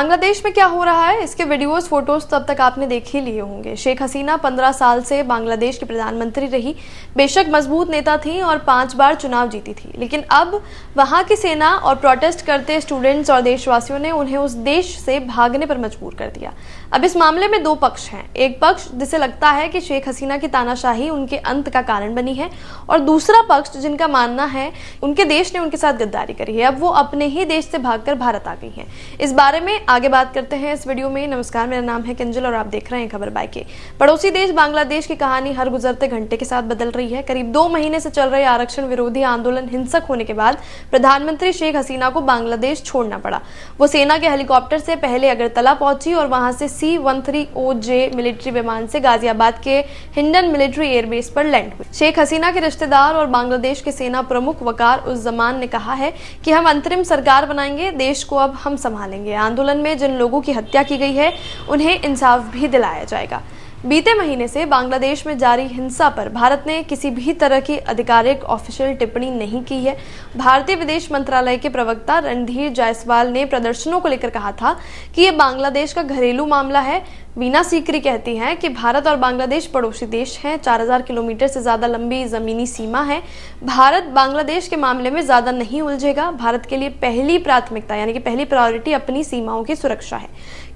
बांग्लादेश में क्या हो रहा है, इसके वीडियोस फोटोज तब तक आपने देख ही लिए होंगे। शेख हसीना 15 साल से बांग्लादेश की प्रधानमंत्री रही। बेशक मजबूत नेता थी और 5 बार चुनाव जीती थी, लेकिन अब वहां की सेना और प्रोटेस्ट करते स्टूडेंट्स और देशवासियों ने उन्हें उस देश से भागने पर मजबूर कर दिया। अब इस मामले में 2 पक्ष हैं। एक पक्ष जिसे लगता है कि शेख हसीना की तानाशाही उनके अंत का कारण बनी है, और दूसरा पक्ष जिनका मानना है उनके देश ने उनके साथ गद्दारी करी है, अब वो अपने ही देश से भागकर भारत आ गई हैं। इस बारे में आगे बात करते हैं इस वीडियो में। नमस्कार, मेरा नाम है किंजल और आप देख रहे हैं खबर बाय के। पड़ोसी देश बांग्लादेश की कहानी हर गुजरते घंटे के साथ बदल रही है। करीब 2 महीने से चल रहे आरक्षण विरोधी आंदोलन हिंसक होने के बाद प्रधानमंत्री शेख हसीना को बांग्लादेश छोड़ना पड़ा। वो सेना के हेलीकॉप्टर से पहले अगरतला पहुंची और वहां से C-13OJ मिलिट्री विमान से गाजियाबाद के हिंडन मिलिट्री एयरबेस पर लैंड हुई। शेख हसीना के रिश्तेदार और बांग्लादेश के सेना प्रमुख वकार उस जमान ने कहा है कि हम अंतरिम सरकार बनाएंगे, देश को अब हम संभालेंगे। आंदोलन में जिन लोगों की हत्या की गई है उन्हें इंसाफ भी दिलाया जाएगा। बीते महीने से बांग्लादेश में जारी हिंसा पर भारत ने किसी भी तरह की आधिकारिक ऑफिशियल टिप्पणी नहीं की है। भारतीय विदेश मंत्रालय के प्रवक्ता रणधीर जायसवाल ने प्रदर्शनों को लेकर कहा था कि ये बांग्लादेश का घरेलू मामला है। वीना सीकरी कहती हैं कि भारत और बांग्लादेश पड़ोसी देश हैं। 4000 किलोमीटर से ज्यादा लंबी जमीनी सीमा है। भारत बांग्लादेश के मामले में ज्यादा नहीं उलझेगा। भारत के लिए पहली प्राथमिकता यानी कि पहली प्रायोरिटी अपनी सीमाओं की सुरक्षा है।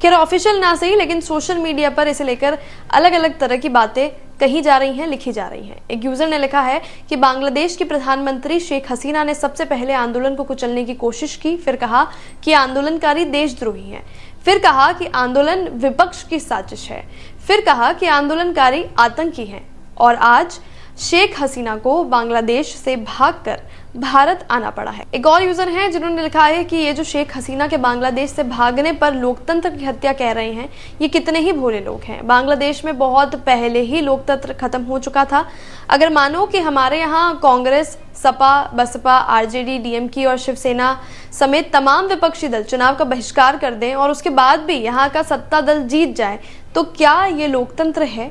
खैर, ऑफिशियल ना सही, लेकिन सोशल मीडिया पर इसे लेकर अलग अलग तरह की बातें कही जा रही हैं, लिखी जा रही हैं। एक यूजर ने लिखा है कि बांग्लादेश की प्रधानमंत्री शेख हसीना ने सबसे पहले आंदोलन को कुचलने की कोशिश की, फिर कहा कि आंदोलनकारी देशद्रोही हैं, फिर कहा कि आंदोलन विपक्ष की साजिश है, फिर कहा कि आंदोलनकारी आतंकी हैं, और आज शेख हसीना को बांग्लादेश से भागकर भारत आना पड़ा है। एक और यूजर हैं जिन्होंने लिखा है कि ये जो शेख हसीना के बांग्लादेश से भागने पर लोकतंत्र की हत्या कह रहे हैं, ये कितने ही भोले लोग हैं। बांग्लादेश में बहुत पहले ही लोकतंत्र खत्म हो चुका था। अगर मानो कि हमारे यहाँ कांग्रेस, सपा, बसपा, आरजेडी, डीएमके और शिवसेना समेत तमाम विपक्षी दल चुनाव का बहिष्कार कर दें और उसके बाद भी यहाँ का सत्ता दल जीत जाए, तो क्या ये लोकतंत्र है?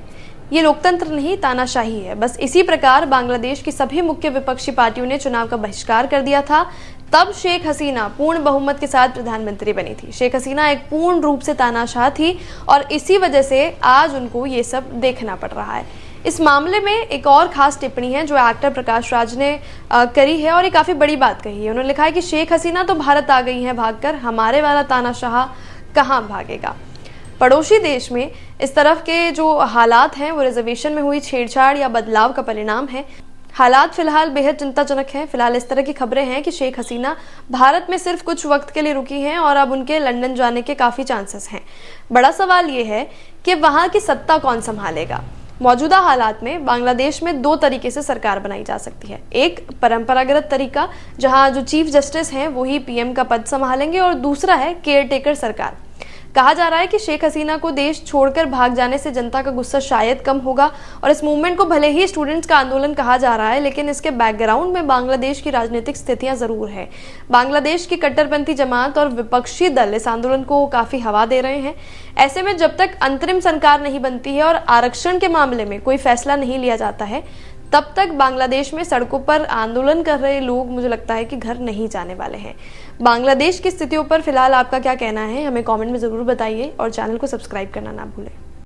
ये लोकतंत्र नहीं, तानाशाही है। बस इसी प्रकार बांग्लादेश की सभी मुख्य विपक्षी पार्टियों ने चुनाव का बहिष्कार कर दिया था। तब शेख हसीना पूर्ण बहुमत के साथ प्रधानमंत्री बनी थी। शेख हसीना एक पूर्ण रूप से तानाशाह थी और इसी वजह से आज उनको ये सब देखना पड़ रहा है। इस मामले में एक और खास टिप्पणी है जो एक्टर प्रकाश राज ने करी है, और ये काफी बड़ी बात कही है। उन्होंने लिखा है कि शेख हसीना तो भारत आ गई है भागकर, हमारे वाला तानाशाह कहाँ भागेगा। पड़ोसी देश में इस तरफ के जो हालात हैं वो रिजर्वेशन में हुई छेड़छाड़ या बदलाव का परिणाम है। हालात फिलहाल बेहद चिंताजनक हैं। फिलहाल इस तरह की खबरें हैं कि शेख हसीना भारत में सिर्फ कुछ वक्त के लिए रुकी हैं और अब उनके लंदन जाने के काफी चांसेस हैं। बड़ा सवाल ये है कि वहां की सत्ता कौन संभालेगा। मौजूदा हालात में बांग्लादेश में 2 तरीके से सरकार बनाई जा सकती है। एक परंपरागत तरीका जहां जो चीफ जस्टिस हैं वही पीएम का पद संभालेंगे, और दूसरा है केयरटेकर सरकार। कहा जा रहा है कि शेख हसीना को देश छोड़कर भाग जाने से जनता का गुस्सा शायद कम होगा, और इस मूवमेंट को भले ही स्टूडेंट्स का आंदोलन कहा जा रहा है, लेकिन इसके बैकग्राउंड में बांग्लादेश की राजनीतिक स्थितियां जरूर है। बांग्लादेश की कट्टरपंथी जमात और विपक्षी दल इस आंदोलन को काफी हवा दे रहे हैं। ऐसे में जब तक अंतरिम सरकार नहीं बनती है और आरक्षण के मामले में कोई फैसला नहीं लिया जाता है, तब तक बांग्लादेश में सड़कों पर आंदोलन कर रहे लोग मुझे लगता है कि घर नहीं जाने वाले हैं। बांग्लादेश की स्थितियों पर फिलहाल आपका क्या कहना है, हमें कमेंट में जरूर बताइए और चैनल को सब्सक्राइब करना ना भूलें।